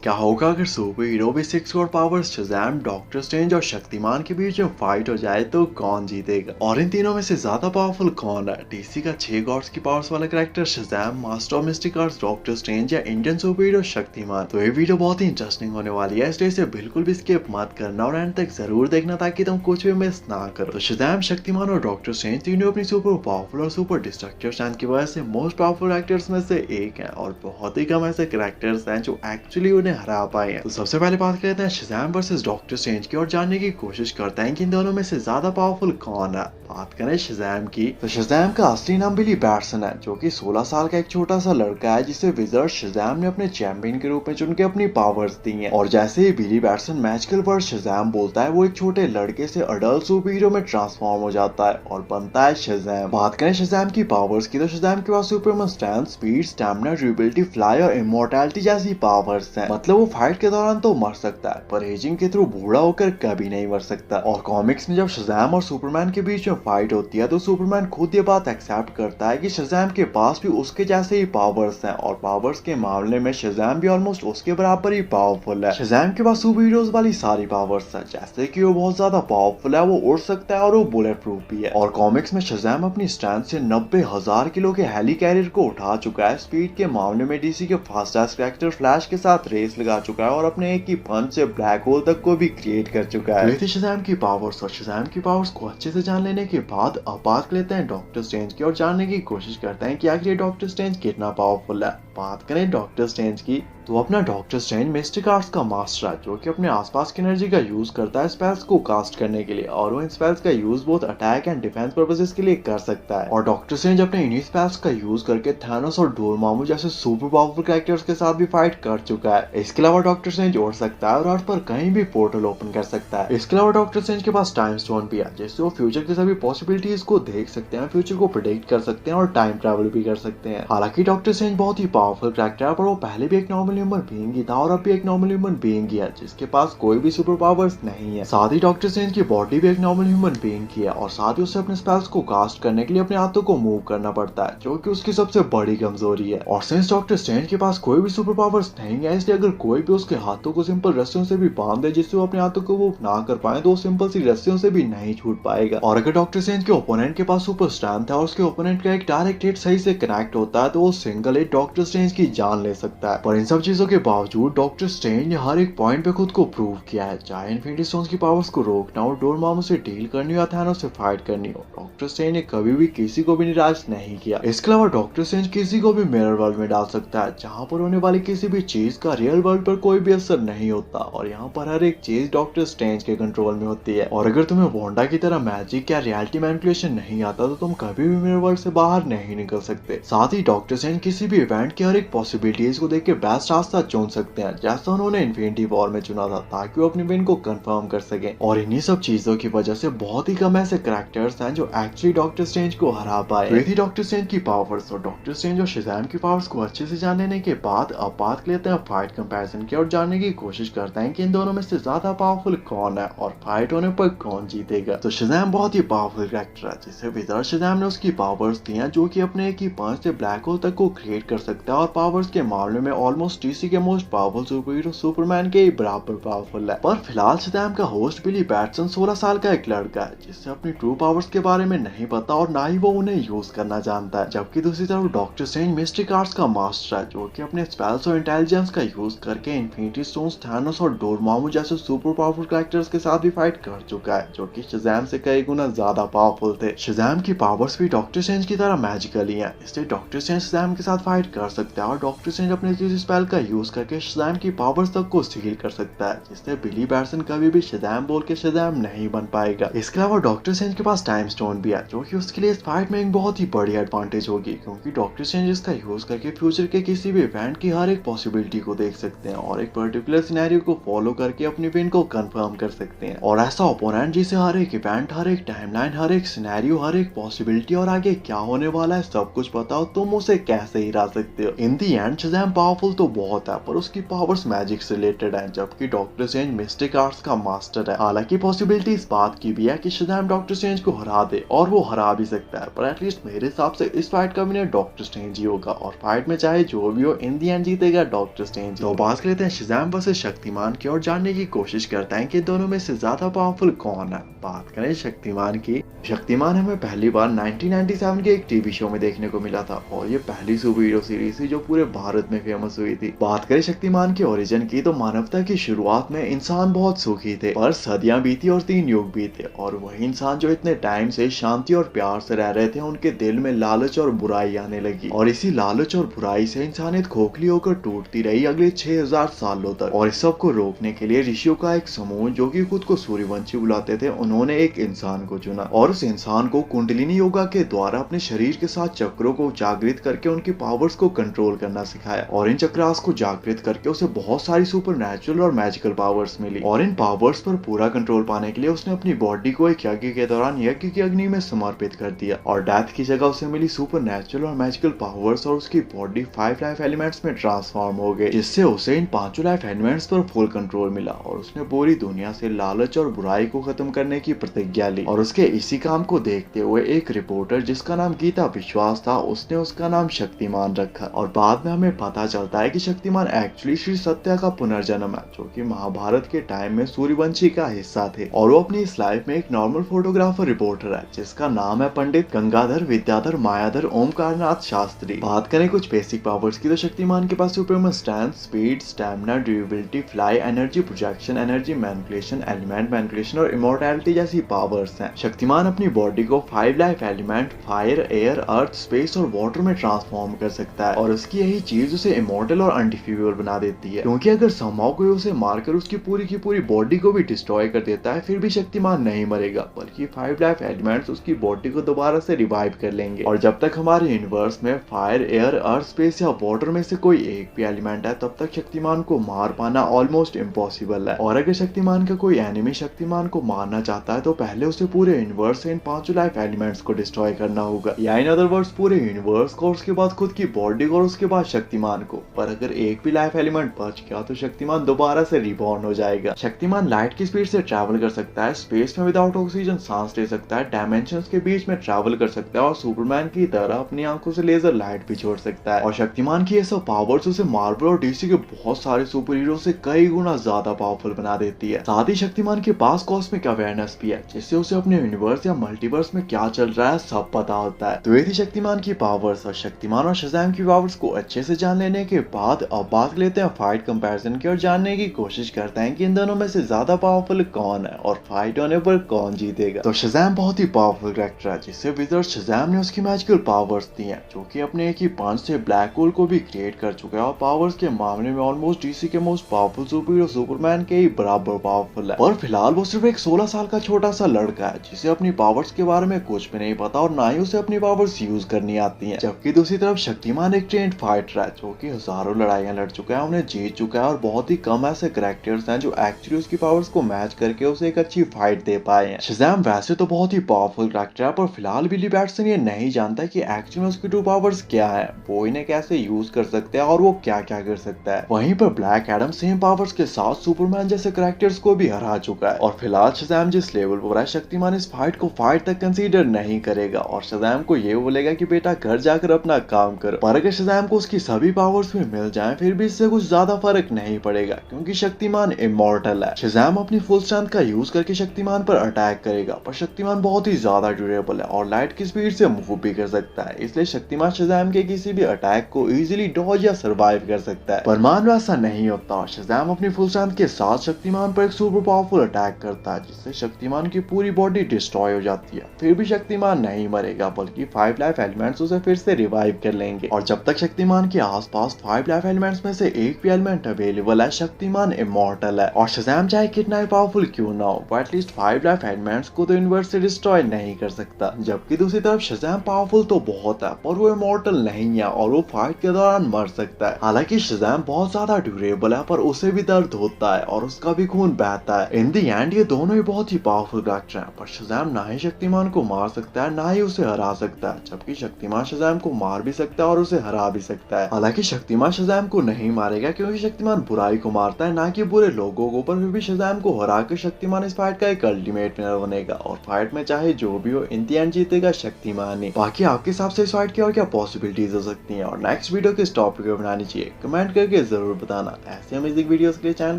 क्या होगा अगर सुपर हीरो भी 6 और पावर्स शज़ैम, डॉक्टर स्ट्रेंज और शक्तिमान के बीच में फाइट हो जाए तो कौन जीतेगा? और इन तीनों में से ज्यादा पावरफुल कौन है? डीसी का 6 गॉड्स की पावर्स वाला character Shazam, master of mistake arts doctor strange या इंडियन सुपर हीरो शक्तिमान? तो ये वीडियो बहुत ही इंटरेस्टिंग होने वाली है, इसलिए इसे बिल्कुल भी स्किप मत करना और एंड तक जरूर देखना ताकि तुम कुछ भी मिस ना करो। तो शज़ैम, शक्तिमान और डॉक्टर स्ट्रेंज तीनों अपनी सुपर पावरफुल और सुपर डिस्ट्रक्टिव स्ट्रेंथ की वजह से मोस्ट पावरफुल एक्टर्स में से एक है और बहुत ही कम ऐसे कैरेक्टर्स हैं जो एक्चुअली उन्हें हरा पाए हैं। तो सबसे पहले बात करते हैं शज़ैम वर्सेस डॉक्टर स्ट्रेंज की और जानने की कोशिश करते हैं कि इन दोनों में से ज्यादा पावरफुल कौन है। बात करें शज़ैम की, तो शज़ैम का असली नाम बिली बैट्सन है, जो कि 16 साल का एक छोटा सा लड़का है जिसे विज़र्ड शज़ैम ने अपने चैंपियन के रूप में चुन के अपनी पावर्स दी हैं। और जैसे ही बिली बैट्सन मैजिकल वर्ड शज़ैम बोलता है, वो एक छोटे लड़के से अडल्ट सुपर हीरो में ट्रांसफॉर्म हो जाता है और बनता है शज़ैम। बात करें शज़ैम की पावर्स की, तो शज़ैम के पास Superman strength, speed, stamina, durability, fly और इमॉर्टैलिटी जैसी पावर्स हैं। मतलब वो फाइट के दौरान तो मर सकता है पर एजिंग के थ्रू बूढ़ा होकर कभी नहीं मर सकता। और कॉमिक्स में जब शज़ैम और सुपरमैन के बीच में फाइट होती है तो सुपरमैन खुद ये बात एक्सेप्ट करता है कि शज़ैम के पास भी उसके जैसे ही पावर्स हैं और पावर्स के मामले में शज़ैम भी ऑलमोस्ट उसके बराबर ही पावरफुल है। शज़ैम के पास सुपर हीरोज वाली सारी पावर्स है, जैसे कि वो बहुत ज्यादा पावरफुल है, वो उड़ सकता है और वो बुलेट प्रूफ भी है। और कॉमिक्स में शज़ैम अपनी स्ट्रेंथ से 90,000 किलो के हेली कैरियर को उठा चुका है। स्पीड के मामले में डीसी के फास्टेस्ट कैरेक्टर फ्लैश के साथ रेस लगा चुका है और अपने एक ही पंच से ब्लैक होल तक को भी क्रिएट कर चुका है। तो शज़ैम की पावर्स और शज़ैम की पावर्स को अच्छे से जान लेने के बाद अब बात लेते हैं डॉक्टर स्ट्रेंज की और जानने की कोशिश करते हैं कि आखिर ये डॉक्टर स्ट्रेंज कितना पावरफुल है। बात करें डॉक्टर स्ट्रेंज की, तो अपना डॉक्टर स्ट्रेंज मिस्टिक आर्ट्स का मास्टर है, जो कि अपने आसपास की एनर्जी का यूज करता है स्पेल्स को कास्ट करने के लिए, और वो इन स्पेल्स का यूज बहुत अटैक एंड डिफेंस पर्पसेस के लिए कर सकता है। और डॉक्टर स्ट्रेंज अपने इन्हीं स्पेल्स का यूज करके थैनोस और डोरमामू जैसे सुपर पावरफुल कैरेक्टर्स के साथ भी फाइट कर चुका है। इसके अलावा डॉक्टर स्ट्रेंज उड़ सकता है और अर्थ पर कहीं भी पोर्टल ओपन कर सकता है। इसके अलावा डॉक्टर स्ट्रेंज के पास टाइम स्टोन भी है, जिससे वो फ्यूचर की सभी पॉसिबिलिटीज को देख सकते हैं, फ्यूचर को प्रेडिक्ट कर सकते हैं और टाइम ट्रैवल भी कर सकते हैं। हालांकि डॉक्टर स्ट्रेंज बहुत ही पावरफुल कैरेक्टर है, पर वो पहले भी एक नॉर्मल ह्यूमन बीइंग ही था और अब भी एक नॉर्मल ह्यूमन बीइंग ही है, जिसके पास कोई भी सुपर पावर्स नहीं है। साथ ही डॉक्टर स्ट्रेंज की बॉडी भी एक नॉर्मल ह्यूमन बीइंग की है और साथ ही उसे अपने स्पेल्स को कास्ट करने के लिए अपने हाथों को मूव करना पड़ता है, जो कि उसकी सबसे बड़ी कमजोरी है। और सिंस डॉक्टर स्ट्रेंज के पास कोई भी सुपर पावर्स नहीं है, इसलिए अगर कोई भी उसके हाथों को सिंपल रस्सियों से भी बांध दे जिससे वो अपने हाथों को मूव ना कर पाए, तो वो सिंपल सी रस्सियों से भी नहीं छूट पाएगा। और अगर डॉक्टर स्ट्रेंज के ओपोनेंट के पास सुपर स्ट्रेंथ है और उसके ओपोनेंट का एक डायरेक्ट हिट सही से कनेक्ट होता है, तो वो सिंगल हिट डॉक्टर स्ट्रेंज की जान ले सकता है। पर इन सब चीजों के बावजूद डॉक्टर स्ट्रेंज ने हर एक पॉइंट पे खुद को प्रूव किया है, चाहे इन्फिनिटी स्टोन्स की पावर्स को रोकना हो, डोरमामू से डील करनी हो या थैनोस से फाइट करनी हो, डॉक्टर स्ट्रेंज ने कभी भी किसी को भी निराश नहीं किया। इसके अलावा डॉक्टर स्ट्रेंज किसी को भी मिरर वर्ल्ड में डाल सकता है, जहाँ पर होने वाली किसी भी चीज का रियल वर्ल्ड पर कोई भी असर नहीं होता और यहाँ पर हर एक चीज डॉक्टर स्ट्रेंज के कंट्रोल में होती है। और अगर तुम्हें वांडा की तरह मैजिक या रियलिटी मैनिपुलेशन नहीं आता, तो तुम कभी भी मिरर वर्ल्ड से बाहर नहीं निकल सकते। साथ ही डॉक्टर स्ट्रेंज किसी भी इवेंट की हर एक पॉसिबिलिटीज को देख के बेस्ट रास्ता चुन सकते हैं, जैसा उन्होंने इन्फिनिटी वॉर में चुना था, ताकि वो अपनी विन को कंफर्म कर सके। और इन्हीं सब चीजों की वजह से बहुत ही कम ऐसे कैरेक्टर्स हैं जो एक्चुअली डॉक्टर स्ट्रेंज को हरा पाए। तो ये थी डॉक्टर स्ट्रेंज की पावर्स और डॉक्टर स्ट्रेंज और शज़ैम की पावर्स को अच्छे से जान लेने के बाद अब बात लेते हैं फाइट कंपैरिजन की और जानने की कोशिश करते हैं कि इन दोनों में से ज्यादा पावरफुल कौन है और फाइट होने पर कौन जीतेगा। तो शज़ैम बहुत ही पावरफुल कैरेक्टर है, जिसे विज़र्ड शज़ैम ने उसकी पावर्स दी हैं, जो कि अपने एक ही पंच से ब्लैक होल तक को क्रिएट कर सकता है और पावर्स के मामले में ऑलमोस्ट डीसी के most powerful super hero Superman के ही बराबर पावरफुल है। पर फिलहाल शज़ैम का होस्ट बिली बैट्सन 16 साल का एक लड़का है, जिससे अपनी ट्रू पावर्स के बारे में नहीं पता और ना ही वो उन्हें यूज करना जानता है। जबकि दूसरी तरफ डॉक्टर स्ट्रेंज मिस्टिक आर्ट्स का मास्टर है, जो कि अपने स्पेल्स और इंटेलिजेंस का यूज करके इन्फिनिटी स्टोन्स, थैनोस और डोरमामू जैसे सुपर पावरफुल कैरेक्टर्स के साथ भी फाइट कर चुका है, जो कि शज़ैम से कई गुना ज्यादा पावरफुल थे। शज़ैम की पावर्स भी डॉक्टर स्ट्रेंज की तरह मैजिकल ही है, इसलिए डॉक्टर स्ट्रेंज शज़ैम के साथ फाइट कर सकता है और डॉक्टर स्ट्रेंज अपने किसी स्पेल का यूज करके शज़ैम की पावर्स तक को सील कर सकता है, जिससे बिली बैट्सन कभी भी शज़ैम बोल के शज़ैम नहीं बन पाएगा। इसके अलावा डॉक्टर स्ट्रेंज के पास टाइम स्टोन भी है, जो कि उसके लिए इस फाइट में एक बहुत ही बड़ी एडवांटेज होगी, क्योंकि डॉक्टर स्ट्रेंज इसका यूज करके फ्यूचर के किसी भी इवेंट की हर एक पॉसिबिलिटी को देख सकते हैं और एक पर्टिकुलर सिनेरियो को फॉलो करके अपनी विन को कंफर्म कर सकते हैं। और ऐसा ओपोनेंट जिसे हर एक इवेंट, हर एक टाइमलाइन, हर एक सिनेरियो, हर एक पॉसिबिलिटी और आगे क्या होने वाला है सब कुछ पता हो, तुम उसे कैसे हरा सकते हो। देगा। इन दी एंड शज़ैम पावरफुल तो बहुत है, पर उसकी पावर्स मैजिक से रिलेटेड हैं, जबकि डॉक्टर स्ट्रेंज मिस्टिक आर्ट्स का मास्टर है। हालांकि पॉसिबिलिटी इस बात की भी है कि शज़ैम डॉक्टर स्ट्रेंज को हरा दे, और वो हरा भी सकता है, पर एटलीस्ट मेरे हिसाब से इस फाइट का विनर डॉक्टर स्ट्रेंज ही होगा, और फाइट में चाहे जो भी हो इन दी एंड जीतेगा डॉक्टर स्ट्रेंज। तो बात कर लेते हैं शज़ैम वर्सेस शक्तिमान की, और जानने की कोशिश करते हैं कि दोनों में से ज्यादा पावरफुल कौन है। बात करें शक्तिमान की, शक्तिमान हमें पहली बार 1997 के एक टीवी शो में देखने को मिला था, और ये पहली सुपर हीरो सीरीज थी जो पूरे भारत में फेमस हुई थी। बात करें शक्तिमान के ओरिजिन की, तो मानवता की शुरुआत में इंसान बहुत सुखी थे, पर सदियां बीती और 3 युग बीते, और वही इंसान जो इतने टाइम से शांति और प्यार से रह रहे थे, उनके दिल में लालच और बुराई आने लगी, और इसी लालच और बुराई से इंसानियत खोखली होकर टूटती रही अगले 6000 सालों तक। और इस सब को रोकने के लिए ऋषियों का एक समूह, जो कि खुद को सूर्यवंशी बुलाते थे, उन्होंने एक इंसान को चुना, और उस इंसान को कुंडलिनी योगा के द्वारा अपने शरीर के साथ चक्रों को जागृत करके उनकी पावर्स को कंट्रोल करना सिखाया, और इन चक्रास को जागृत करके उसे बहुत सारी सुपर नेचुरल और मैजिकल पावर्स मिली। और इन पावर्स पर पूरा कंट्रोल पाने के लिए उसने अपनी बॉडी को एक यज्ञ के दौरान यज्ञ की अग्नि में समर्पित कर दिया, और डेथ की जगह उसे मिली सुपर नेचुरल और मैजिकल पावर्स, और उसकी बॉडी 5 लाइफ एलिमेंट्स में ट्रांसफॉर्म हो गई, जिससे उसे इन 5 लाइफ एलिमेंट्स पर फुल कंट्रोल मिला, और उसने पूरी दुनिया से लालच और बुराई को खत्म करने की प्रतिज्ञा ली। और उसके इसी काम को देखते हुए एक रिपोर्टर जिसका नाम गीता विश्वास था, उसने उसका नाम शक्तिमान रखा, और बाद में हमें पता चलता है कि शक्तिमान एक्चुअली श्री सत्या का पुनर्जन्म है, जो कि महाभारत के टाइम में सूर्यवंशी का हिस्सा थे, और वो अपनी इस लाइफ में एक नॉर्मल फोटोग्राफर रिपोर्टर है, जिसका नाम है पंडित गंगाधर विद्याधर मायाधर ओमकारनाथ शास्त्री। बात करें कुछ बेसिक पावर्स की, तो शक्तिमान के पास superman strength, speed, stamina, durability, fly, energy projection, energy manipulation, element manipulation और इमोर्टैलिटी जैसी पावर्स हैं। शक्तिमान अपनी बॉडी को 5 life element fire, air, earth, space और वाटर में ट्रांसफॉर्म कर सकता है, और उसकी यही चीज उसे इमोर्टल और अनडिफीजेबल बना देती है, क्योंकि अगर समहाउ कोई उसे मारकर उसकी पूरी की पूरी बॉडी को भी डिस्ट्रॉय कर देता है, फिर भी शक्तिमान नहीं मरेगा, बल्कि 5 लाइफ एलिमेंट्स उसकी बॉडी को दोबारा से रिवाइव कर लेंगे। और जब तक हमारे यूनिवर्स में फायर, एयर, अर्थ, स्पेस या वाटर में से कोई एक भी एलिमेंट है, तब तक शक्तिमान को मार पाना ऑलमोस्ट इम्पॉसिबल है। और अगर शक्तिमान का कोई एनिमी शक्तिमान को मारना चाहता है, तो पहले उसे पूरे यूनिवर्स से इन 5 लाइफ एलिमेंट्स को डिस्ट्रॉय करना होगा, या इन अदर वर्ड्स पूरे यूनिवर्स को, उसके बाद खुद की बॉडी को, और उसके बाद शक्तिमान को। पर अगर एक भी लाइफ एलिमेंट बच गया, तो शक्तिमान दोबारा से रिबॉर्न हो जाएगा। शक्तिमान लाइट की स्पीड से ट्रैवल कर सकता है, स्पेस में विदाउट ऑक्सीजन सांस ले सकता है, डायमेंशंस के बीच में ट्रैवल कर सकता है, और सुपरमैन की तरह अपनी आंखों से लेजर लाइट भी छोड़ सकता है। और शक्तिमान की ये सब पावर्स उसे मार्वल और डीसी के बहुत सारे सुपर हीरो से कई गुना ज्यादा पावरफुल बना देती है। साथ ही शक्तिमान के पास कॉस्मिक अवेयरनेस भी है, जिससे उसे अपने यूनिवर्स या मल्टीवर्स में क्या चल रहा है सब पता होता है। तो ये थी शक्तिमान की पावर्स, और शक्तिमान और शज़ैम की पावर्स को अच्छे से जान लेने के बाद अब बात लेते हैं फाइट कंपैरिजन की, और जानने की कोशिश करते हैं कि इन दोनों में से ज्यादा पावरफुल कौन है, और फाइट होने पर कौन जीतेगा। तो शज़ैम बहुत ही पावरफुल कैरेक्टर है, जिससे विजर्ड शज़ैम ने उसकी मैजिकल पावर्स दी हैं, जो कि अपने एक ही पंच से ब्लैक होल को भी क्रिएट कर चुका है, और पावर्स के मामले में ऑलमोस्ट डीसी के most powerful super hero Superman के ही बराबर पावरफुल है। पर फिलहाल वो सिर्फ एक 16 साल का छोटा सा लड़का है, जिसे अपनी पावर्स के बारे में कुछ भी नहीं पता, और ना ही उसे अपनी पावर्स यूज करनी आती हैं। जबकि दूसरी तरफ शक्तिमान एक ट्रेंड फाइटर है, जो कि हजारों लड़ाइयां लड़ चुका है, उन्हें जीत चुका है, और बहुत ही कम ऐसे कैरेक्टर्स हैं जो एक्चुअली उसकी पावर्स को मैच करके उसे एक अच्छी फाइट दे पाए हैं। शज़ैम वैसे तो बहुत ही पावरफुल कैरेक्टर है, पर फिलहाल बिली बैट्सन ये नहीं जानता कि एक्चुअली में उसकी 2 पावर्स क्या है, वो इन्हें कैसे यूज कर सकते हैं, और वो क्या क्या कर सकता है। वहीं पर ब्लैक एडम सेम पावर्स के साथ सुपरमैन जैसे कैरेक्टर्स को भी हरा चुका है, और फिलहाल शज़ैम जिस लेवल पर है, शक्तिमान इस फाइट को फाइट तक कंसीडर नहीं करेगा, और शज़ैम को ये बोलेगा कि बेटा घर जाकर अपना काम करो। पर अगर शज़ैम को उसकी सभी पावर्स भी मिल जाएं, फिर भी इससे कुछ ज्यादा फर्क नहीं पड़ेगा, क्योंकि शक्तिमान इमॉर्टल है। शज़ैम अपनी फुल स्ट्रेंथ का यूज करके शक्तिमान पर अटैक करेगा, पर शक्तिमान बहुत ही ज्यादा ड्यूरेबल है, और लाइट की स्पीड से मूव भी कर सकता है, इसलिए शक्तिमान शज़ैम के किसी भी अटैक को इजीली डॉज या सर्वाइव कर सकता है। पर मान लो ऐसा नहीं होता, और शज़ैम अपनी फुल स्ट्रेंथ के साथ शक्तिमान पर एक सुपर पावरफुल अटैक करता है, जिससे शक्तिमान की पूरी बॉडी डिस्ट्रॉय हो जाती है। फिर भी शक्तिमान नहीं मरेगा, बल्कि 5 लाइफ एलिमेंट्स उसे फिर से रिवाइव कर लेंगे, और जब तक शक्तिमान के आसपास 5 लाइफ एलिमेंट्स में से एक भी एलिमेंट अवेलेबल है, शक्तिमान इमॉर्टल है। और शज़ैम चाहे कितना ही पावरफुल क्यों ना हो, वो एटलीस्ट 5 लाइफ एलिमेंट्स को तो यूनिवर्स से डिस्ट्रॉय नहीं कर सकता। जबकि दूसरी तरफ शज़ैम पावरफुल तो बहुत है, पर वो इमॉर्टल नहीं है, और वो फाइट के दौरान मर सकता है। हालांकि शज़ैम बहुत ज्यादा ड्यूरेबल है, पर उसे भी दर्द होता है, और उसका भी खून बहता है। इन दी एंड ये दोनों ही बहुत ही पावरफुल कैरेक्टर हैं, पर शज़ैम ना ही शक्तिमान को मार सकता है, ना ही उसे हरा सकता है, जबकि शक्तिमान शज़ैम को मार भी सकता है और उसे हरा हरा भी सकता है। हालांकि शक्तिमान शज़ैम को नहीं मारेगा क्योंकि शक्तिमान बुराई को मारता है, ना कि बुरे लोगों को, पर फिर भी शज़ैम को हराकर शक्तिमान इस फाइट का एक अल्टीमेट विनर बनेगा और फाइट में चाहे जो भी हो इन द एंड जीतेगा शक्तिमान ही। बाकी आपके हिसाब से इस फाइट की और क्या पॉसिबिलिटीज हो सकती हैं और नेक्स्ट वीडियो किस टॉपिक पे बनानी चाहिए, कमेंट करके जरूर बताना। ऐसे अमेजिंग वीडियोस के लिए चैनल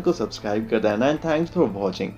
को सब्सक्राइब कर देना एंड थैंक्स फॉर वॉचिंग।